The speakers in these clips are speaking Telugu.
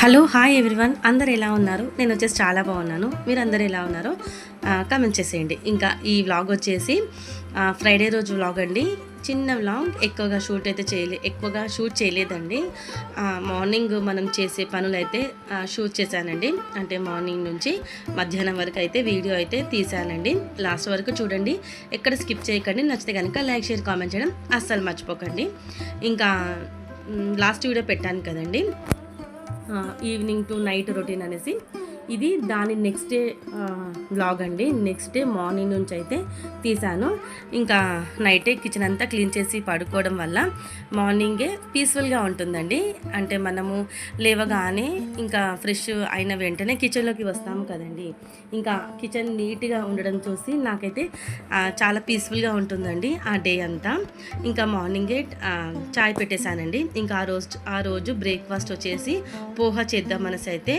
హలో హాయ్ ఎవ్రీవన్, అందరు ఎలా ఉన్నారు? నేను వచ్చేసి చాలా బాగున్నాను. మీరు అందరు ఎలా ఉన్నారో కామెంట్ చేసేయండి. ఇంకా ఈ వ్లాగ్ వచ్చేసి ఫ్రైడే రోజు వ్లాగ్ అండి. చిన్న వ్లాగ్, ఎక్కువగా షూట్ చేయలేదండి. మార్నింగ్ మనం చేసే పనులు అయితే షూట్ చేశానండి. అంటే మార్నింగ్ నుంచి మధ్యాహ్నం వరకు అయితే వీడియో అయితే తీసానండి. లాస్ట్ వరకు చూడండి, ఎక్కడ స్కిప్ చేయకండి. నచ్చితే కనుక లైక్, షేర్, కామెంట్ చేయడం అస్సలు మర్చిపోకండి. ఇంకా లాస్ట్ వీడియో పెట్టాను కదండి, ఈవినింగ్ టు నైట్ రొటీన్ అనేసి. ఇది దాని నెక్స్ట్ డే వ్లాగ్ అండి. నెక్స్ట్ డే మార్నింగ్ నుంచి అయితే తీసాను. ఇంకా నైటే కిచెన్ అంతా క్లీన్ చేసి పడుకోవడం వల్ల మార్నింగే పీస్ఫుల్గా ఉంటుందండి. అంటే మనము లేవగానే ఇంకా ఫ్రెష్ అయిన వెంటనే కిచెన్లోకి వస్తాము కదండి. ఇంకా కిచెన్ నీట్గా ఉండడం చూసి నాకైతే చాలా పీస్ఫుల్గా ఉంటుందండి ఆ డే అంతా. ఇంకా మార్నింగే చాయ్ పెట్టేశానండి. ఇంకా ఆ రోజు బ్రేక్ఫాస్ట్ వచ్చేసి పోహా చేద్దామనేసి అయితే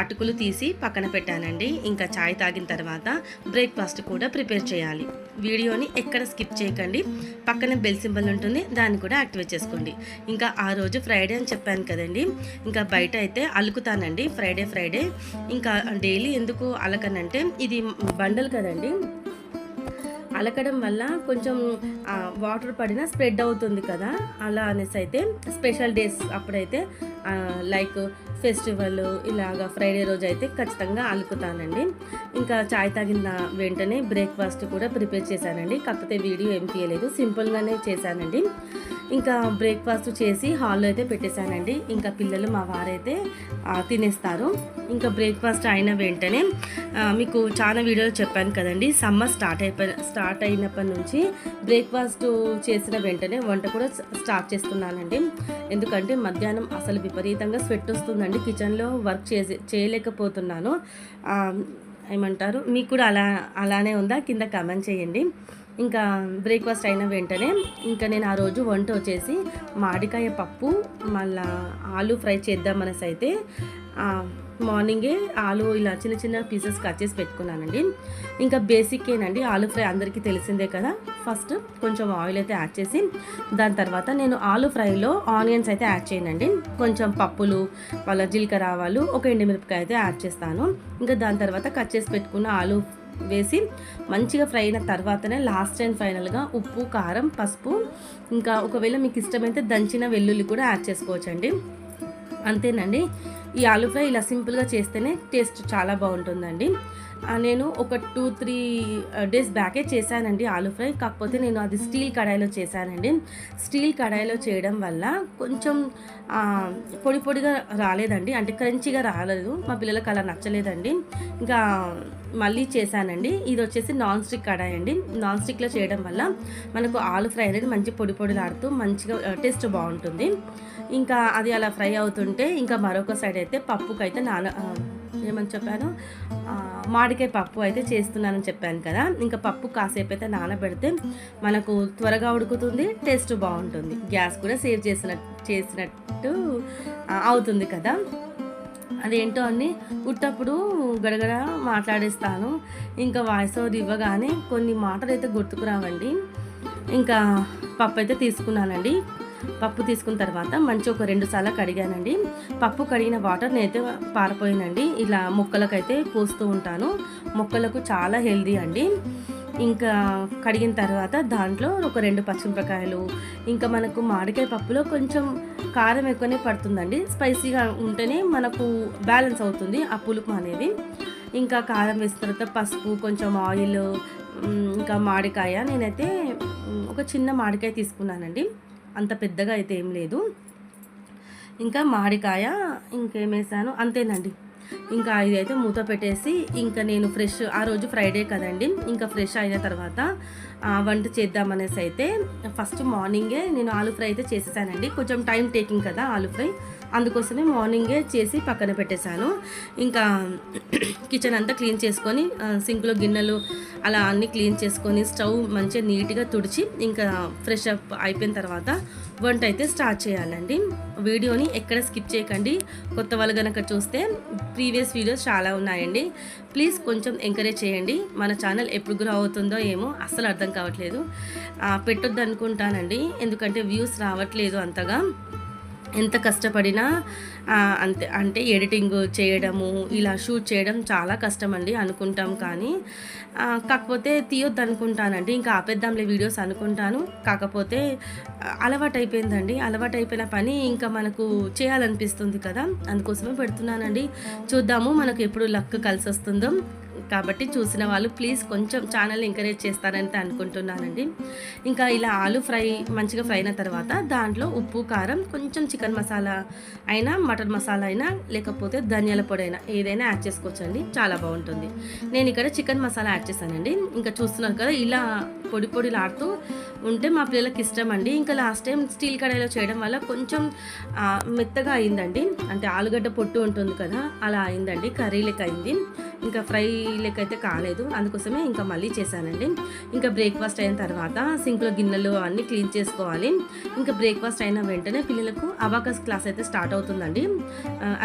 అటుకులు తీసి పక్కన పెట్టానండి. ఇంకా చాయ్ తాగిన తర్వాత బ్రేక్ఫాస్ట్ కూడా ప్రిపేర్ చేయాలి. వీడియోని ఎక్కడ స్కిప్ చేయకండి. పక్కన బెల్ సింబల్ ఉంటుంది, దాన్ని కూడా యాక్టివేట్ చేసుకోండి. ఇంకా ఆ రోజు ఫ్రైడే అని చెప్పాను కదండి, ఇంకా బయట అయితే అలుకుతానండి ఫ్రైడే. ఇంకా డైలీ ఎందుకు అలకనంటే ఇది బండలు కదండి, అలకడం వల్ల కొంచెం వాటర్ పడినా స్ప్రెడ్ అవుతుంది కదా, అలా అనేసి అయితే స్పెషల్ డేస్ అప్పుడైతే లైక్ ఫెస్టివల్ ఇలాగా ఫ్రైడే రోజు అయితే ఖచ్చితంగా అలుకుతానండి. ఇంకా చాయ్ తాగిన వెంటనే బ్రేక్ఫాస్ట్ కూడా ప్రిపేర్ చేశానండి. కాకపోతే వీడియో ఏం తీయలేదు, సింపుల్గానే చేశానండి. ఇంకా బ్రేక్ఫాస్ట్ చేసి హాల్లో అయితే పెట్టేశానండి. ఇంకా పిల్లలు మా వారైతే తినేస్తారు. ఇంకా బ్రేక్ఫాస్ట్ అయిన వెంటనే మీకు చాలా వీడియోలు చెప్పాను కదండి, సమ్మర్ స్టార్ట్ అయినప్పటి నుంచి బ్రేక్ఫాస్ట్ చేసిన వెంటనే వంట కూడా స్టార్ట్ చేస్తున్నానండి. ఎందుకంటే మధ్యాహ్నం అసలు విపరీతంగా స్వెట్ వస్తుందండి, కిచెన్లో వర్క్ చేయలేకపోతున్నాను. ఏమంటారు, మీకు కూడా అలానే ఉందా? కింద కామెంట్ చేయండి. ఇంకా బ్రేక్ఫాస్ట్ అయిన వెంటనే ఇంకా నేను ఆ రోజు వంట వచ్చేసి మామిడికాయ పప్పు మళ్ళా ఆలు ఫ్రై చేద్దామనేసి అయితే మార్నింగే ఆలు ఇలా చిన్న చిన్న పీసెస్ కట్ చేసి పెట్టుకున్నానండి. ఇంకా బేసిక్కేనండి, ఆలు ఫ్రై అందరికీ తెలిసిందే కదా. ఫస్ట్ కొంచెం ఆయిల్ అయితే యాడ్ చేసి దాని తర్వాత నేను ఆలు ఫ్రైలో ఆనియన్స్ అయితే యాడ్ చేయనండి. కొంచెం పప్పులు, వాళ్ళ జీలకర్ర ఆవాలు, ఒక ఎండుమిరపకాయ అయితే యాడ్ చేస్తాను. ఇంకా దాని తర్వాత కట్ చేసి పెట్టుకున్న ఆలు వేసి మంచిగా ఫ్రై అయిన తర్వాతనే లాస్ట్ అండ్ ఫైనల్గా ఉప్పు, కారం, పసుపు, ఇంకా ఒకవేళ మీకు ఇష్టమైతే దంచిన వెల్లుల్లి కూడా యాడ్ చేసుకోవచ్చండి. అంతేనండి. ఈ ఆలు ఫ్రై ఇలా సింపుల్గా చేస్తేనే టేస్ట్ చాలా బాగుంటుందండి. నేను ఒక 2-3 డేస్ బ్యాకే చేశానండి ఆలు ఫ్రై. కాకపోతే నేను అది స్టీల్ కడాయిలో చేశానండి. స్టీల్ కడాయిలో చేయడం వల్ల కొంచెం పొడిగా రాలేదండి, అంటే క్రంచిగా రాలేదు. మా పిల్లలకు అలా నచ్చలేదండి. ఇంకా మళ్ళీ చేశానండి. ఇది వచ్చేసి నాన్ స్టిక్ కడాయి అండి. నాన్ స్టిక్లో చేయడం వల్ల మనకు ఆలు ఫ్రై అనేది మంచి పొడిలాడుతూ మంచిగా టేస్ట్ బాగుంటుంది. ఇంకా అది అలా ఫ్రై అవుతుంటే ఇంకా మరొక సైడ్ అయితే పప్పుకైతే ఏమని చెప్పాను, మామిడికాయ పప్పు అయితే చేస్తున్నానని చెప్పాను కదా. ఇంకా పప్పు కాసేపు అయితే నానబెడితే మనకు త్వరగా ఉడుకుతుంది, టేస్ట్ బాగుంటుంది, గ్యాస్ కూడా సేవ్ చేసినట్టు అవుతుంది కదా. అదేంటో అన్నీ ఉట్టప్పుడు గడగడ మాట్లాడేస్తాను. ఇంకా వాయిస్ ఓవర్ ఇవ్వగానే కొన్ని మాటలు అయితే గుర్తుకురావండి. ఇంకా పప్పు అయితే తీసుకున్నానండి. పప్పు తీసుకున్న తర్వాత మంచి ఒక 2 సార్లు కడిగానండి. పప్పు కడిగిన వాటర్ నేనైతే పారిపోయిందండి. ఇలా మొక్కలకైతే పోస్తూ ఉంటాను, మొక్కలకు చాలా హెల్దీ అండి. ఇంకా కడిగిన తర్వాత దాంట్లో ఒక 2 పచ్చిమిరపకాయలు, ఇంకా మనకు మామిడికాయ పప్పులో కొంచెం కారం ఎక్కువనే పడుతుందండి. స్పైసీగా ఉంటేనే మనకు బ్యాలెన్స్ అవుతుంది ఆ పులుపు అనేది. ఇంకా కారం వేసిన తర్వాత పసుపు, కొంచెం ఆయిల్, ఇంకా మామిడికాయ. నేనైతే ఒక చిన్న మామిడికాయ తీసుకున్నానండి, అంత పెద్దగా అయితే ఏం లేదు. ఇంకా మామిడికాయ ఇంకేమేసాను అంతేనండి. ఇంకా ఇదైతే మూత పెట్టేసి ఇంకా నేను ఆ రోజు ఫ్రైడే కదండి, ఇంకా ఫ్రెష్ అయిన తర్వాత వంట చేద్దామనేసి అయితే ఫస్ట్ మార్నింగే నేను ఆలు ఫ్రై అయితే చేసేసానండి. కొంచెం టైం టేకింగ్ కదా ఆలు ఫ్రై, అందుకోసమే మార్నింగే చేసి పక్కన పెట్టేశాను. ఇంకా కిచెన్ అంతా క్లీన్ చేసుకొని సింక్లో గిన్నెలు అలా అన్నీ క్లీన్ చేసుకొని స్టవ్ మంచిగా నీట్గా తుడిచి ఇంకా ఫ్రెష్ అప్ అయిపోయిన తర్వాత వంట అయితే స్టార్ట్ చేయాలండి. వీడియోని ఎక్కడ స్కిప్ చేయకండి. కొత్త వాళ్ళు కనుక చూస్తే ప్రీవియస్ వీడియోస్ చాలా ఉన్నాయండి. ప్లీజ్ కొంచెం ఎంకరేజ్ చేయండి. మన ఛానల్ ఎప్పుడు గ్రో అవుతుందో ఏమో అస్సలు అర్థం కావట్లేదు. పెట్టొద్దు అనుకుంటానండి, ఎందుకంటే వ్యూస్ రావట్లేదు అంతగా. ఎంత కష్టపడినా అంతే అంటే ఎడిటింగ్ చేయడము ఇలా షూట్ చేయడం చాలా కష్టం అండి అనుకుంటాం, కానీ కాకపోతే తీయొద్దు అనుకుంటానండి, ఇంకా ఆపేద్దాంలే వీడియోస్ అనుకుంటాను. కాకపోతే అలవాటు అయిపోయిందండి, అలవాటు అయిపోయిన పని ఇంకా మనకు చేయాలనిపిస్తుంది కదా, అందుకోసమే పెడుతున్నానండి. చూద్దాము మనకు ఎప్పుడు లక్ కలిసి వస్తుందో. కాబట్టి చూసిన వాళ్ళు ప్లీజ్ కొంచెం ఛానల్ని ఎంకరేజ్ చేస్తారని అనుకుంటున్నానండి. ఇంకా ఇలా ఆలు ఫ్రై మంచిగా ఫ్రై అయిన తర్వాత దాంట్లో ఉప్పు, కారం, కొంచెం చికెన్ మసాలా అయినా, మటన్ మసాలా అయినా, లేకపోతే ధనియాల పొడి అయినా ఏదైనా యాడ్ చేసుకోవచ్చండి, చాలా బాగుంటుంది. నేను ఇక్కడ చికెన్ మసాలా యాడ్ చేశానండి. ఇంకా చూస్తున్నారు కదా ఇలా పొడి పొడిలాడుతూ ఉంటే మా పిల్లలకి ఇష్టం అండి. ఇంకా లాస్ట్ టైం స్టీల్ కడాయిలో చేయడం వల్ల కొంచెం మెత్తగా అయిందండి, అంటే ఆలుగడ్డ పొట్టు ఉంటుంది కదా అలా అయిందండి, కర్రీ లెక్క అయింది, ఇంకా ఫ్రై లెక్క అయితే కాలేదు. అందుకోసమే ఇంకా మళ్ళీ చేశానండి. ఇంకా బ్రేక్ఫాస్ట్ అయిన తర్వాత సింక్లో గిన్నెలు అన్నీ క్లీన్ చేసుకోవాలి. ఇంకా బ్రేక్ఫాస్ట్ అయిన వెంటనే పిల్లలకు అబాకస్ క్లాస్ అయితే స్టార్ట్ అవుతుందండి,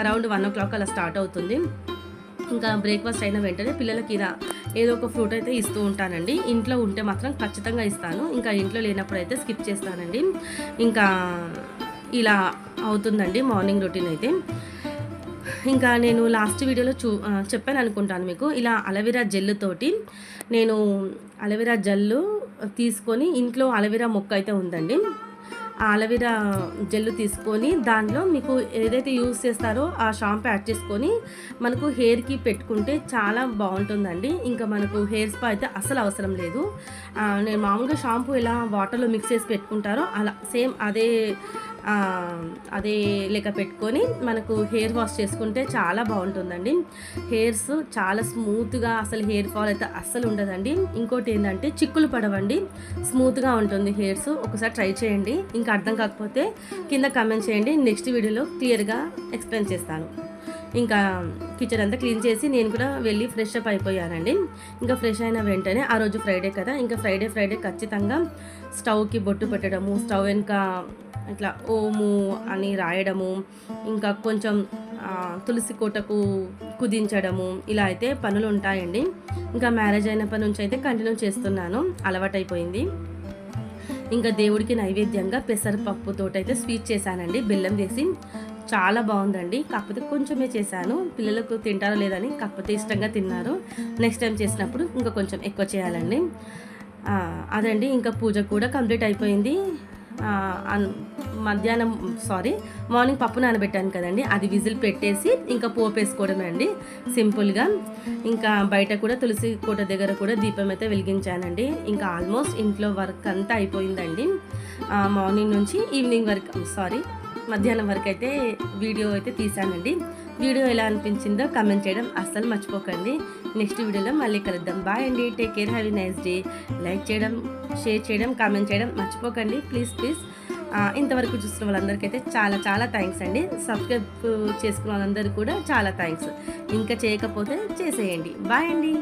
అరౌండ్ 1 o'clock అలా స్టార్ట్ అవుతుంది. ఇంకా బ్రేక్ఫాస్ట్ అయిన వెంటనే పిల్లలకి ఇలా ఏదో ఒక ఫ్రూట్ అయితే ఇస్తూ ఉంటానండి. ఇంట్లో ఉంటే మాత్రం ఖచ్చితంగా ఇస్తాను, ఇంకా ఇంట్లో లేనప్పుడు అయితే స్కిప్ చేస్తానండి. ఇంకా ఇలా అవుతుందండి మార్నింగ్ రొటీన్ అయితే. ఇంకా నేను లాస్ట్ వీడియోలో చెప్పాను అనుకుంటాను మీకు, ఇలా అలవీరా జెల్లుతోటి నేను అలవీరా జెల్లు తీసుకొని, ఇంట్లో అలవీరా మొక్క అయితే ఉందండి, ఆ అలవీరా జెల్లు తీసుకొని దాంట్లో మీకు ఏదైతే యూస్ చేస్తారో ఆ షాంపూ యాడ్ చేసుకొని మనకు హెయిర్కి పెట్టుకుంటే చాలా బాగుంటుందండి. ఇంకా మనకు హెయిర్ స్పా అయితే అసలు అవసరం లేదు. నేను మామూలుగా షాంపూ ఎలా వాటర్లో మిక్స్ చేసి పెట్టుకుంటారో అలా సేమ్ అదే లెక్క పెట్టుకొని మనకు హెయిర్ వాష్ చేసుకుంటే చాలా బాగుంటుందండి. హెయిర్స్ చాలా స్మూత్గా, అసలు హెయిర్ ఫాల్ అయితే అస్సలు ఉండదండి. ఇంకోటి ఏంటంటే చిక్కులు పడవండి, స్మూత్గా ఉంటుంది హెయిర్స్. ఒకసారి ట్రై చేయండి, ఇంకా అర్థం కాకపోతే కింద కామెంట్ చేయండి, నెక్స్ట్ వీడియోలో క్లియర్గా ఎక్స్ప్లెయిన్ చేస్తాను. ఇంకా కిచెన్ అంతా క్లీన్ చేసి నేను కూడా వెళ్ళి ఫ్రెష్ అప్ అయిపోయానండి. ఇంకా ఫ్రెష్ అయిన వెంటనే ఆ రోజు ఫ్రైడే కదా, ఇంకా ఫ్రైడే ఖచ్చితంగా స్టవ్కి బొట్టు పెట్టడము, స్టవ్ వెనుక ఇట్లా ఓము అని రాయడము, ఇంకా కొంచెం తులసి కోటకు కుదించడము, ఇలా అయితే పనులు ఉంటాయండి. ఇంకా మ్యారేజ్ అయినప్పటి నుంచి అయితే కంటిన్యూ చేస్తున్నాను, అలవాటైపోయింది. ఇంకా దేవుడికి నైవేద్యంగా పెసరపప్పుతోటైతే స్వీట్ చేశానండి, బెల్లం వేసి, చాలా బాగుందండి. కాకపోతే కొంచెమే చేశాను, పిల్లలకు తింటారో లేదని, కాకపోతే ఇష్టంగా తిన్నారు. నెక్స్ట్ టైం చేసినప్పుడు ఇంకా కొంచెం ఎక్కువ చేయాలండి. అదండి, ఇంకా పూజ కూడా కంప్లీట్ అయిపోయింది. మార్నింగ్ పప్పు నానబెట్టాను కదండి, అది విజిల్ పెట్టేసి ఇంకా పోపు వేసుకోవడమే అండి సింపుల్గా. ఇంకా బయట కూడా తులసి కోట దగ్గర కూడా దీపం అయితే వెలిగించానండి. ఇంకా ఆల్మోస్ట్ ఇంట్లో వర్క్ అంతా అయిపోయిందండి. మార్నింగ్ నుంచి ఈవినింగ్ వరకు మధ్యాహ్నం వరకు అయితే వీడియో అయితే తీసానండి. వీడియో ఎలా అనిపించిందో కామెంట్ చేయడం అస్సలు మర్చిపోకండి. నెక్స్ట్ వీడియోలో మళ్ళీ కలుద్దాం. బాయ్ అండి, take care, have a nice day. Like చేయడం, షేర్ చేయడం, కామెంట్ చేయడం మర్చిపోకండి ప్లీజ్. ఇంతవరకు చూస్తున్న వాళ్ళందరికీ అయితే చాలా చాలా థ్యాంక్స్ అండి. సబ్స్క్రైబ్ చేసుకున్న వాళ్ళందరికీ కూడా చాలా థ్యాంక్స్. ఇంకా చేయకపోతే చేసేయండి. బాయ్ అండి.